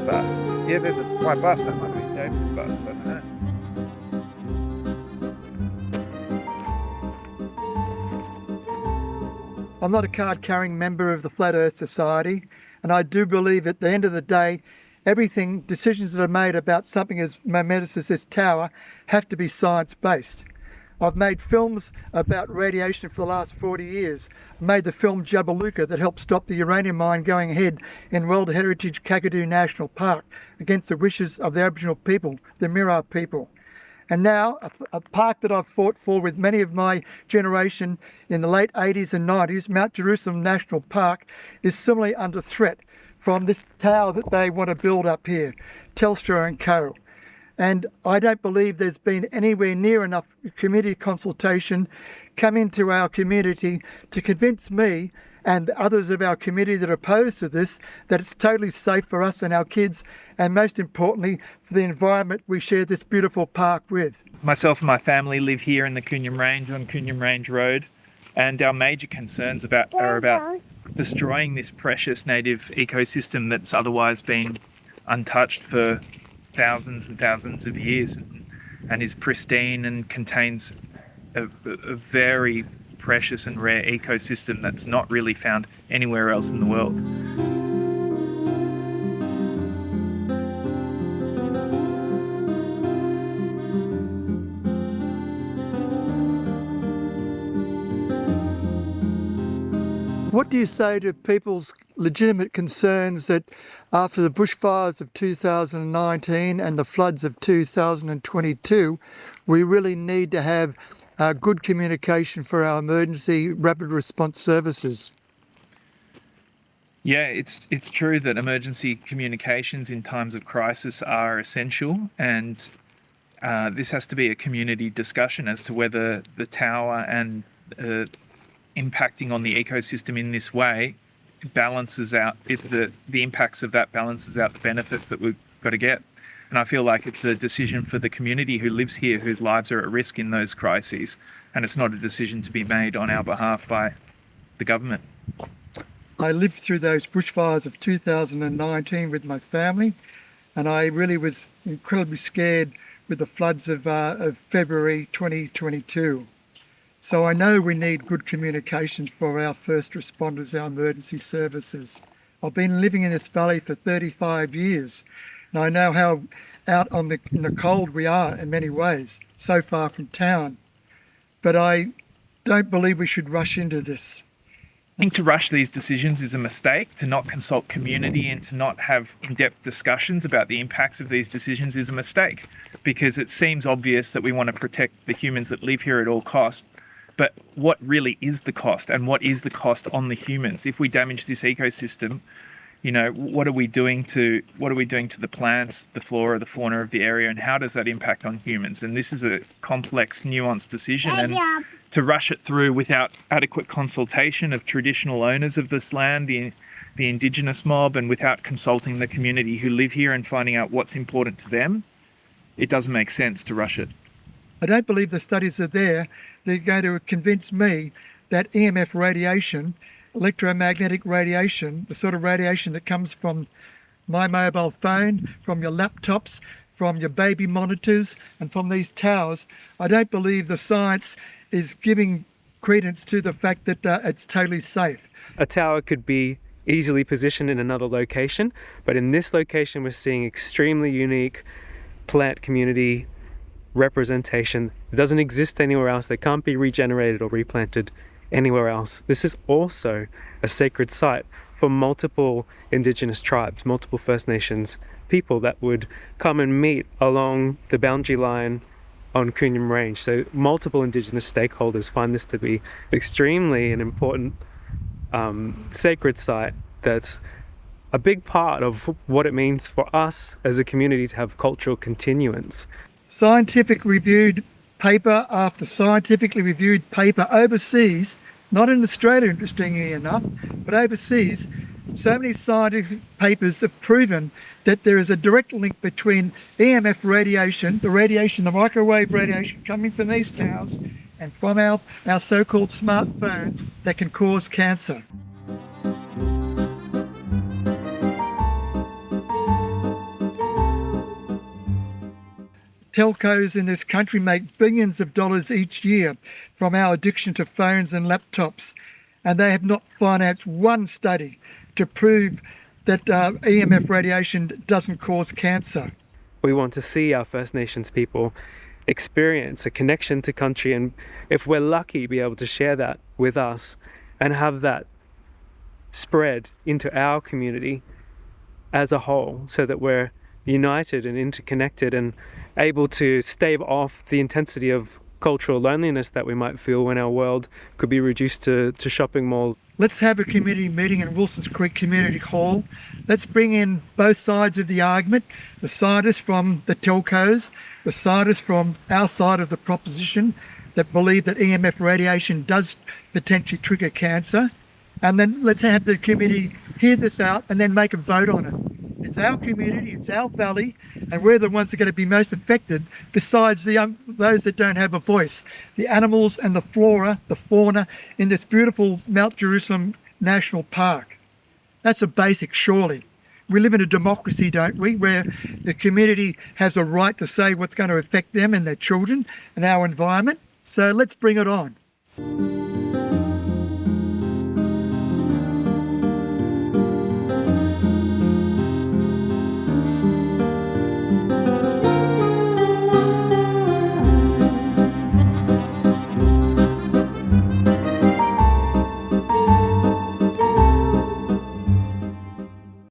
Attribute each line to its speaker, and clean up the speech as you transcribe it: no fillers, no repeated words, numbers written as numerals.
Speaker 1: bus. Yeah, there's a white bus. That might be David's bus. I don't know.
Speaker 2: I'm not a card-carrying member of the Flat Earth Society, and I do believe at the end of the day, decisions that are made about something as momentous as this tower have to be science-based. I've made films about radiation for the last 40 years. I made the film Jabiluka that helped stop the uranium mine going ahead in World Heritage Kakadu National Park against the wishes of the Aboriginal people, the Mirarr people. And now, a park that I've fought for with many of my generation in the late 80s and 90s, Mount Jerusalem National Park, is similarly under threat from this tower that they want to build up here, Telstra and Co. And I don't believe there's been anywhere near enough community consultation come into our community to convince me and others of our community that are opposed to this that it's totally safe for us and our kids, and most importantly for the environment we share this beautiful park with.
Speaker 1: Myself and my family live here in the Koonyum Range on Koonyum Range Road, and our major concerns are about destroying this precious native ecosystem that's otherwise been untouched for thousands and thousands of years and is pristine and contains a very precious and rare ecosystem that's not really found anywhere else in the world.
Speaker 2: What do you say to people's legitimate concerns that after the bushfires of 2019 and the floods of 2022, we really need to have good communication for our emergency rapid response services?
Speaker 1: Yeah, it's true that emergency communications in times of crisis are essential, and this has to be a community discussion as to whether the tower and impacting on the ecosystem in this way balances out the impacts of that balances out the benefits that we've got to get. And I feel like it's a decision for the community who lives here, whose lives are at risk in those crises, and it's not a decision to be made on our behalf by the government.
Speaker 2: I lived through those bushfires of 2019 with my family, and I really was incredibly scared with the floods of February 2022. So I know we need good communications for our first responders, our emergency services. I've been living in this valley for 35 years, and I know how out in the cold we are in many ways, so far from town. But I don't believe we should rush into this.
Speaker 1: I think to rush these decisions is a mistake. To not consult community and to not have in-depth discussions about the impacts of these decisions is a mistake, because it seems obvious that we want to protect the humans that live here at all costs. But what really is the cost, and what is the cost on the humans? If we damage this ecosystem, what are we doing to the plants, the flora, the fauna of the area, and how does that impact on humans? And this is a complex, nuanced decision, and to rush it through without adequate consultation of traditional owners of this land, the indigenous mob, and without consulting the community who live here and finding out what's important to them, it doesn't make sense to rush it.
Speaker 2: I don't believe the studies are there. They're going to convince me that EMF radiation, electromagnetic radiation, the sort of radiation that comes from my mobile phone, from your laptops, from your baby monitors, and from these towers, I don't believe the science is giving credence to the fact that it's totally safe.
Speaker 3: A tower could be easily positioned in another location, but in this location we're seeing extremely unique plant community representation. It doesn't exist anywhere else. They can't be regenerated or replanted anywhere else. This is also a sacred site for multiple Indigenous tribes, multiple First Nations people that would come and meet along the boundary line on Koonyum Range. So multiple Indigenous stakeholders find this to be extremely an important sacred site that's a big part of what it means for us as a community to have cultural continuance.
Speaker 2: Scientific reviewed paper after scientifically reviewed paper overseas, not in Australia interestingly enough, but overseas, so many scientific papers have proven that there is a direct link between EMF radiation, the microwave radiation coming from these towers, and from our so-called smartphones that can cause cancer. telcos in this country make billions of dollars each year from our addiction to phones and laptops, and they have not financed one study to prove that EMF radiation doesn't cause cancer.
Speaker 3: We want to see our First Nations people experience a connection to country, and if we're lucky, be able to share that with us and have that spread into our community as a whole, so that we're united and interconnected and able to stave off the intensity of cultural loneliness that we might feel when our world could be reduced to shopping malls.
Speaker 2: Let's have a community meeting in Wilsons Creek Community Hall. Let's bring in both sides of the argument, the scientists from the telcos, the scientists from our side of the proposition that believe that EMF radiation does potentially trigger cancer. And then let's have the community hear this out and then make a vote on it. It's our community, it's our valley, and we're the ones that are going to be most affected, besides those that don't have a voice. The animals and the flora, the fauna in this beautiful Mount Jerusalem National Park. That's a basic, surely. We live in a democracy, don't we, where the community has a right to say what's going to affect them and their children and our environment. So let's bring it on.